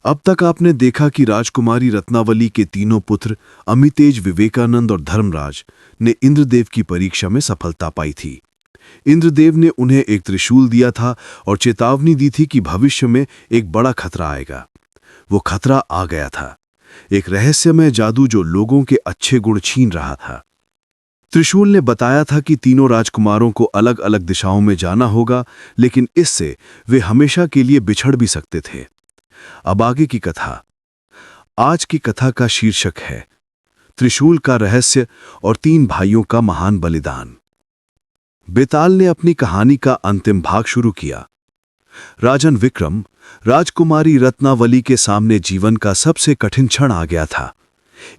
अब तक आपने देखा कि राजकुमारी रत्नावली के तीनों पुत्र अमितेज, विवेकानंद और धर्मराज ने इंद्रदेव की परीक्षा में सफलता पाई थी। इंद्रदेव ने उन्हें एक त्रिशूल दिया था और चेतावनी दी थी कि भविष्य में एक बड़ा खतरा आएगा। वो खतरा आ गया था, एक रहस्यमय जादू जो लोगों के अच्छे गुण छीन रहा था। त्रिशूल ने बताया था कि तीनों राजकुमारों को अलग अलग दिशाओं में जाना होगा, लेकिन इससे वे हमेशा के लिए बिछड़ भी सकते थे। अब आगे की कथा। आज की कथा का शीर्षक है त्रिशूल का रहस्य और तीन भाइयों का महान बलिदान। बेताल ने अपनी कहानी का अंतिम भाग शुरू किया। राजन विक्रम, राजकुमारी रत्नावली के सामने जीवन का सबसे कठिन क्षण आ गया था।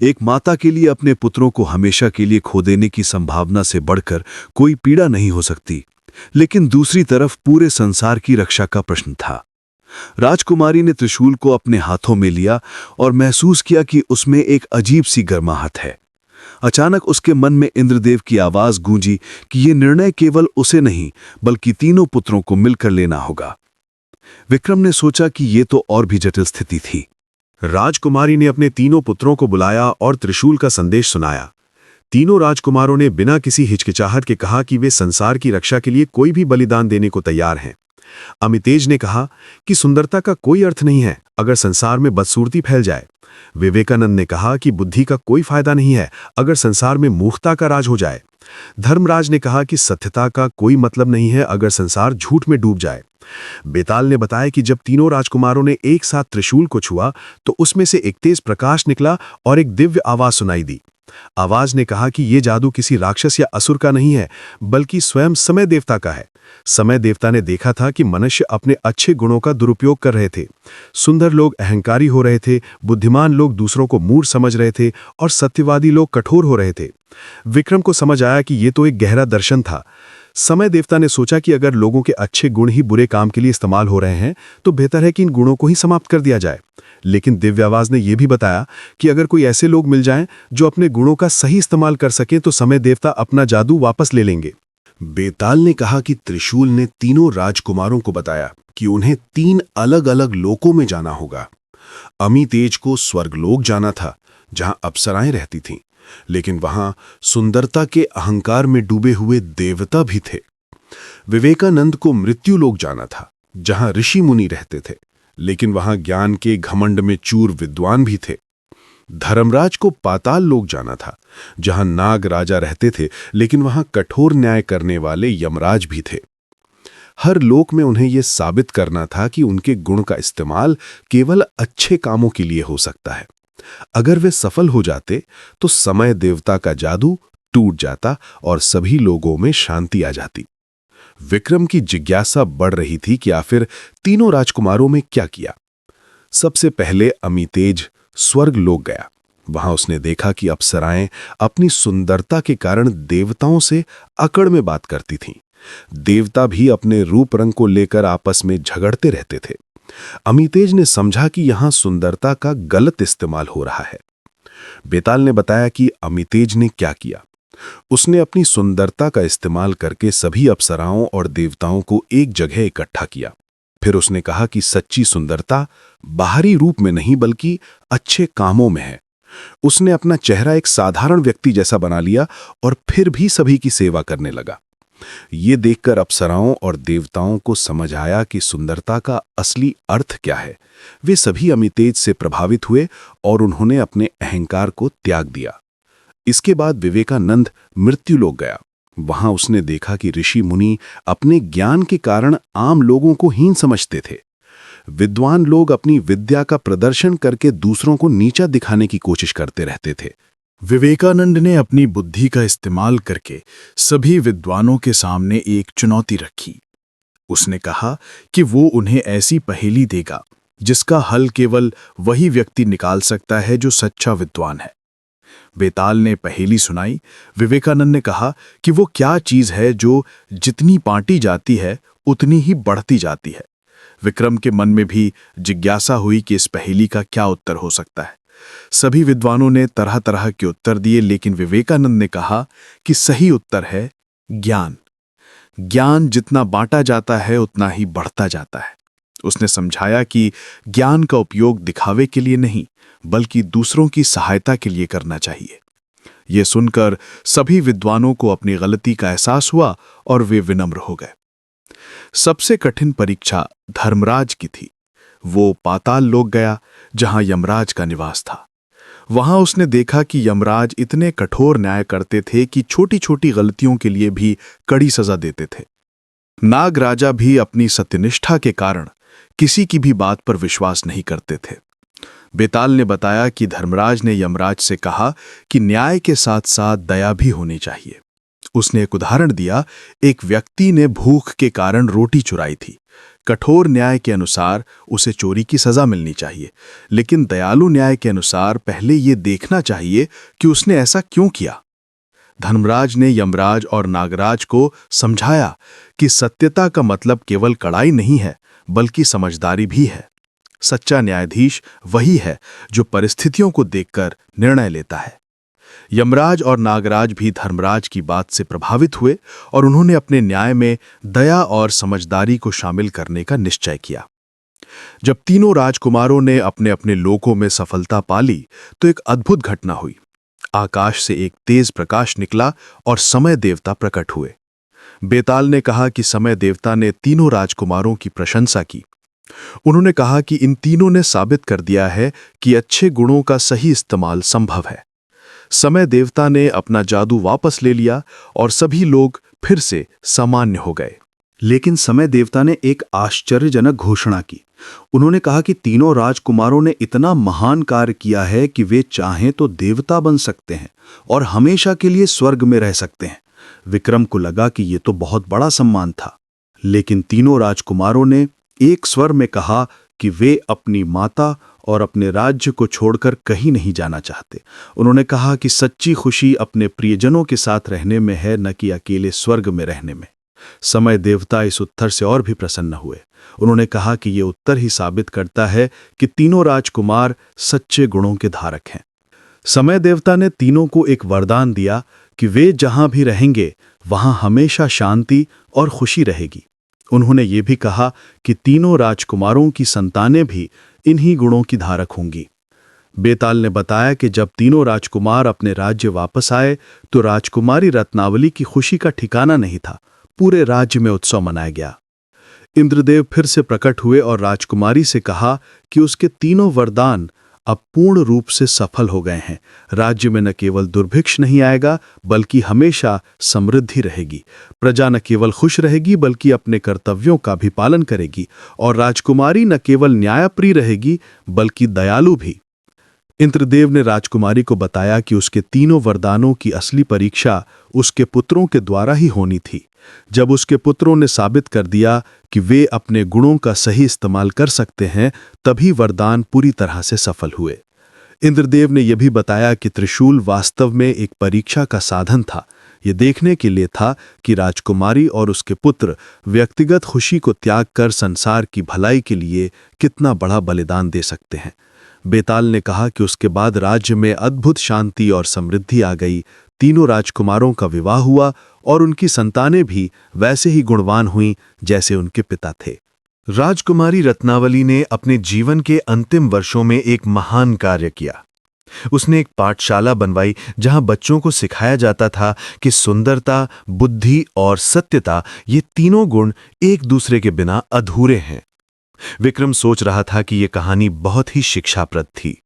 एक माता के लिए अपने पुत्रों को हमेशा के लिए खो देने की संभावना से बढ़कर कोई पीड़ा नहीं हो सकती, लेकिन दूसरी तरफ पूरे संसार की रक्षा का प्रश्न था। राजकुमारी ने त्रिशूल को अपने हाथों में लिया और महसूस किया कि उसमें एक अजीब सी गर्माहट है। अचानक उसके मन में इंद्रदेव की आवाज गूंजी कि यह निर्णय केवल उसे नहीं बल्कि तीनों पुत्रों को मिलकर लेना होगा। विक्रम ने सोचा कि यह तो और भी जटिल स्थिति थी। राजकुमारी ने अपने तीनों पुत्रों को बुलाया और त्रिशूल का संदेश सुनाया। तीनों राजकुमारों ने बिना किसी हिचकिचाहट के कहा कि वे संसार की रक्षा के लिए कोई भी बलिदान देने को तैयार हैं। अमितेज ने कहा कि सुंदरता का कोई अर्थ नहीं है अगर संसार में बदसूरती फैल जाए। विवेकानंद ने कहा कि बुद्धि का कोई फायदा नहीं है अगर संसार में मूर्खता का राज हो जाए। धर्मराज ने कहा कि सत्यता का कोई मतलब नहीं है अगर संसार झूठ में डूब जाए। बेताल ने बताया कि जब तीनों राजकुमारों ने एक साथ त्रिशूल को छुआ तो उसमें से एक तेज प्रकाश निकला और एक दिव्य आवाज सुनाई दी। आवाज ने कहा कि यह जादू किसी राक्षस या असुर का नहीं है बल्कि स्वयं समय देवता का है। समय देवता ने देखा था कि मनुष्य अपने अच्छे गुणों का दुरुपयोग कर रहे थे। सुंदर लोग अहंकारी हो रहे थे, बुद्धिमान लोग दूसरों को मूर्ख समझ रहे थे और सत्यवादी लोग कठोर हो रहे थे। विक्रम को समझ आया कि यह तो एक गहरा दर्शन था। समय देवता ने सोचा कि अगर लोगों के अच्छे गुण ही बुरे काम के लिए इस्तेमाल हो रहे हैं तो बेहतर है कि इन गुणों को ही समाप्त कर दिया जाए। लेकिन दिव्य आवाज ने यह भी बताया कि अगर कोई ऐसे लोग मिल जाएं जो अपने गुणों का सही इस्तेमाल कर सकें तो समय देवता अपना जादू वापस ले लेंगे। बेताल ने कहा कि त्रिशूल ने तीनों राजकुमारों को बताया कि उन्हें 3 अलग-अलग लोकों में जाना होगा। अमितेज को स्वर्गलोक जाना था जहां अप्सराएं रहती थीं, लेकिन वहां सुंदरता के अहंकार में डूबे हुए देवता भी थे। विवेकानंद को मृत्युलोक जाना था जहां ऋषि मुनि रहते थे, लेकिन वहां ज्ञान के घमंड में चूर विद्वान भी थे। धर्मराज को पाताल लोक जाना था जहां नाग राजा रहते थे, लेकिन वहां कठोर न्याय करने वाले यमराज भी थे। हर लोक में उन्हें यह साबित करना था कि उनके गुण का इस्तेमाल केवल अच्छे कामों के लिए हो सकता है। अगर वे सफल हो जाते तो समय देवता का जादू टूट जाता और सभी लोगों में शांति आ जाती। विक्रम की जिज्ञासा बढ़ रही थी कि आखिर तीनों राजकुमारों में क्या किया। सबसे पहले अमितेज स्वर्ग लोक गया। वहां उसने देखा कि अप्सराएं अपनी सुंदरता के कारण देवताओं से अकड़ में बात करती थीं। देवता भी अपने रूप रंग को लेकर आपस में झगड़ते रहते थे। अमितेज ने समझा कि यहां सुंदरता का गलत इस्तेमाल हो रहा है। बेताल ने बताया कि अमितेज ने क्या किया। उसने अपनी सुंदरता का इस्तेमाल करके सभी अप्सराओं और देवताओं को एक जगह इकट्ठा किया। फिर उसने कहा कि सच्ची सुंदरता बाहरी रूप में नहीं बल्कि अच्छे कामों में है। उसने अपना चेहरा एक साधारण व्यक्ति जैसा बना लिया और फिर भी सभी की सेवा करने लगा। ये देखकर अप्सराओं और देवताओं को समझ आया कि सुंदरता का असली अर्थ क्या है। वे सभी अमितेज से प्रभावित हुए और उन्होंने अपने अहंकार को त्याग दिया। इसके बाद विवेकानंद मृत्युलोक गया। वहां उसने देखा कि ऋषि मुनि अपने ज्ञान के कारण आम लोगों को हीन समझते थे। विद्वान लोग अपनी विद्या का प्रदर्शन करके दूसरों को नीचा दिखाने की कोशिश करते रहते थे। विवेकानंद ने अपनी बुद्धि का इस्तेमाल करके सभी विद्वानों के सामने एक चुनौती रखी। उसने कहा कि वो उन्हें ऐसी पहेली देगा जिसका हल केवल वही व्यक्ति निकाल सकता है जो सच्चा विद्वान है। बेताल ने पहेली सुनाई। विवेकानंद ने कहा कि वो क्या चीज है जो जितनी बांटी जाती है उतनी ही बढ़ती जाती है। विक्रम के मन में भी जिज्ञासा हुई कि इस पहेली का क्या उत्तर हो सकता है। सभी विद्वानों ने तरह तरह के उत्तर दिए, लेकिन विवेकानंद ने कहा कि सही उत्तर है ज्ञान। ज्ञान जितना बांटा जाता है उतना ही बढ़ता जाता है। उसने समझाया कि ज्ञान का उपयोग दिखावे के लिए नहीं, बल्कि दूसरों की सहायता के लिए करना चाहिए। यह सुनकर सभी विद्वानों को अपनी गलती का एहसास हुआ और वे विनम्र हो गए। सबसे कठिन परीक्षा धर्मराज की थी। वो पाताल लोक गया, जहां यमराज का निवास था। वहां उसने देखा कि यमराज इतने कठोर न्याय करते थे कि छोटी छोटी गलतियों के लिए भी कड़ी सजा देते थे। नाग राजा भी अपनी सत्यनिष्ठा के कारण किसी की भी बात पर विश्वास नहीं करते थे। बेताल ने बताया कि धर्मराज ने यमराज से कहा कि न्याय के साथ साथ दया भी होनी चाहिए। उसने एक उदाहरण दिया। एक व्यक्ति ने भूख के कारण रोटी चुराई थी। कठोर न्याय के अनुसार उसे चोरी की सजा मिलनी चाहिए, लेकिन दयालु न्याय के अनुसार पहले यह देखना चाहिए कि उसने ऐसा क्यों किया। धर्मराज ने यमराज और नागराज को समझाया कि सत्यता का मतलब केवल कड़ाई नहीं है, बल्कि समझदारी भी है। सच्चा न्यायाधीश वही है जो परिस्थितियों को देखकर निर्णय लेता है। यमराज और नागराज भी धर्मराज की बात से प्रभावित हुए और उन्होंने अपने न्याय में दया और समझदारी को शामिल करने का निश्चय किया। जब तीनों राजकुमारों ने अपने अपने लोकों में सफलता पाली, तो एक अद्भुत घटना हुई। आकाश से एक तेज प्रकाश निकला और समय देवता प्रकट हुए। बेताल ने कहा कि समय देवता ने तीनों राजकुमारों की प्रशंसा की। उन्होंने कहा कि इन तीनों ने साबित कर दिया है कि अच्छे गुणों का सही इस्तेमाल संभव है। समय देवता ने अपना जादू वापस ले लिया और सभी लोग फिर से सामान्य हो गए। लेकिन समय देवता ने एक आश्चर्यजनक घोषणा की। उन्होंने कहा कि तीनों राजकुमारों ने इतना महान कार्य किया है कि वे चाहें तो देवता बन सकते हैं और हमेशा के लिए स्वर्ग में रह सकते हैं। विक्रम को लगा कि यह तो बहुत बड़ा सम्मान था, लेकिन तीनों राजकुमारों ने एक स्वर में कहा कि वे अपनी माता और अपने राज्य को छोड़कर कहीं नहीं जाना चाहते। उन्होंने कहा कि सच्ची खुशी अपने प्रियजनों के साथ रहने में है, न कि अकेले स्वर्ग में रहने में। समय देवता इस उत्तर से और भी प्रसन्न हुए। उन्होंने कहा कि यह उत्तर ही साबित करता है कि तीनों राजकुमार सच्चे गुणों के धारक हैं। समय देवता ने तीनों को एक वरदान दिया कि वे जहां भी रहेंगे वहां हमेशा शांति और खुशी रहेगी। उन्होंने ये भी कहा कि तीनों राजकुमारों की संतानें भी इन्हीं गुणों की धारक होंगी। बेताल ने बताया कि जब तीनों राजकुमार अपने राज्य वापस आए तो राजकुमारी रत्नावली की खुशी का ठिकाना नहीं था। पूरे राज्य में उत्सव मनाया गया। इंद्रदेव फिर से प्रकट हुए और राजकुमारी से कहा कि उसके तीनों वरदान अब पूर्ण रूप से सफल हो गए हैं। राज्य में न केवल दुर्भिक्ष नहीं आएगा, बल्कि हमेशा समृद्धि रहेगी। प्रजा न केवल खुश रहेगी, बल्कि अपने कर्तव्यों का भी पालन करेगी। और राजकुमारी न केवल न्यायप्रिय रहेगी, बल्कि दयालु भी। इंद्रदेव ने राजकुमारी को बताया कि उसके तीनों वरदानों की असली परीक्षा उसके पुत्रों के द्वारा ही होनी थी। जब उसके पुत्रों ने साबित कर दिया कि वे अपने गुणों का सही इस्तेमाल कर सकते हैं, तभी वरदान पूरी तरह से सफल हुए। इंद्रदेव ने यह भी बताया कि त्रिशूल वास्तव में एक परीक्षा का साधन था। यह देखने के लिए था कि राजकुमारी और उसके पुत्र व्यक्तिगत खुशी को त्याग कर संसार की भलाई के लिए कितना बड़ा बलिदान दे सकते हैं। बेताल ने कहा कि उसके बाद राज्य में अद्भुत शांति और समृद्धि आ गई। तीनों राजकुमारों का विवाह हुआ और उनकी संतानें भी वैसे ही गुणवान हुईं जैसे उनके पिता थे। राजकुमारी रत्नावली ने अपने जीवन के अंतिम वर्षों में एक महान कार्य किया। उसने एक पाठशाला बनवाई जहां बच्चों को सिखाया जाता था कि सुंदरता, बुद्धि और सत्यता ये तीनों गुण एक दूसरे के बिना अधूरे हैं। विक्रम सोच रहा था कि यह कहानी बहुत ही शिक्षाप्रद थी।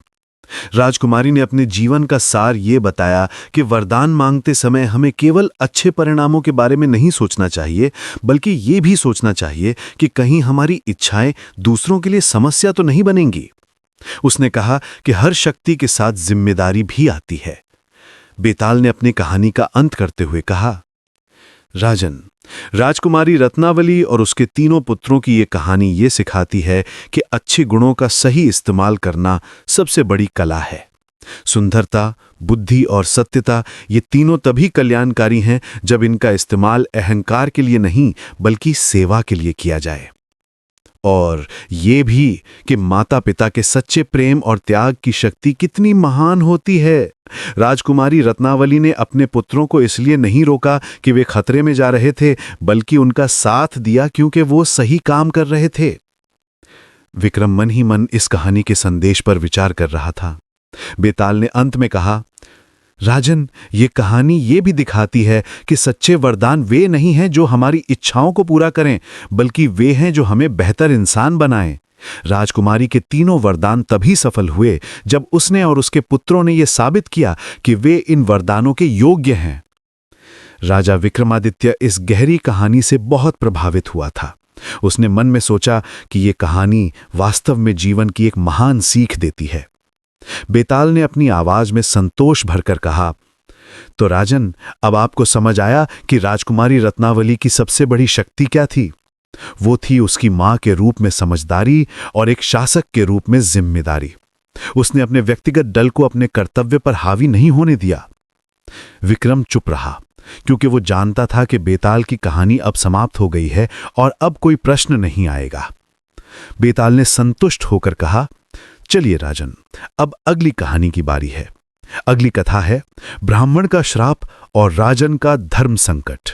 राजकुमारी ने अपने जीवन का सार ये बताया कि वरदान मांगते समय हमें केवल अच्छे परिणामों के बारे में नहीं सोचना चाहिए, बल्कि ये भी सोचना चाहिए कि कहीं हमारी इच्छाएं दूसरों के लिए समस्या तो नहीं बनेंगी। उसने कहा कि हर शक्ति के साथ जिम्मेदारी भी आती है। बेताल ने अपनी कहानी का अंत करते हुए कहा, राजन, राजकुमारी रत्नावली और उसके तीनों पुत्रों की ये कहानी ये सिखाती है कि अच्छे गुणों का सही इस्तेमाल करना सबसे बड़ी कला है। सुंदरता, बुद्धि और सत्यता ये तीनों तभी कल्याणकारी हैं जब इनका इस्तेमाल अहंकार के लिए नहीं, बल्कि सेवा के लिए किया जाए। और ये भी कि माता पिता के सच्चे प्रेम और त्याग की शक्ति कितनी महान होती है। राजकुमारी रत्नावली ने अपने पुत्रों को इसलिए नहीं रोका कि वे खतरे में जा रहे थे, बल्कि उनका साथ दिया क्योंकि वो सही काम कर रहे थे। विक्रम मन ही मन इस कहानी के संदेश पर विचार कर रहा था। बेताल ने अंत में कहा, राजन, ये कहानी ये भी दिखाती है कि सच्चे वरदान वे नहीं हैं जो हमारी इच्छाओं को पूरा करें, बल्कि वे हैं जो हमें बेहतर इंसान बनाएं। राजकुमारी के तीनों वरदान तभी सफल हुए जब उसने और उसके पुत्रों ने यह साबित किया कि वे इन वरदानों के योग्य हैं। राजा विक्रमादित्य इस गहरी कहानी से बहुत प्रभावित हुआ था। उसने मन में सोचा कि यह कहानी वास्तव में जीवन की एक महान सीख देती है। बेताल ने अपनी आवाज में संतोष भरकर कहा, तो राजन, अब आपको समझ आया कि राजकुमारी रत्नावली की सबसे बड़ी शक्ति क्या थी? वो थी उसकी मां के रूप में समझदारी और एक शासक के रूप में जिम्मेदारी। उसने अपने व्यक्तिगत दल को अपने कर्तव्य पर हावी नहीं होने दिया। विक्रम चुप रहा, क्योंकि वो जानता था कि बेताल की कहानी अब समाप्त हो गई है और अब कोई प्रश्न नहीं आएगा। बेताल ने संतुष्ट होकर कहा, चलिए राजन, अब अगली कहानी की बारी है। अगली कथा है ब्राह्मण का श्राप और राजन का धर्म संकट।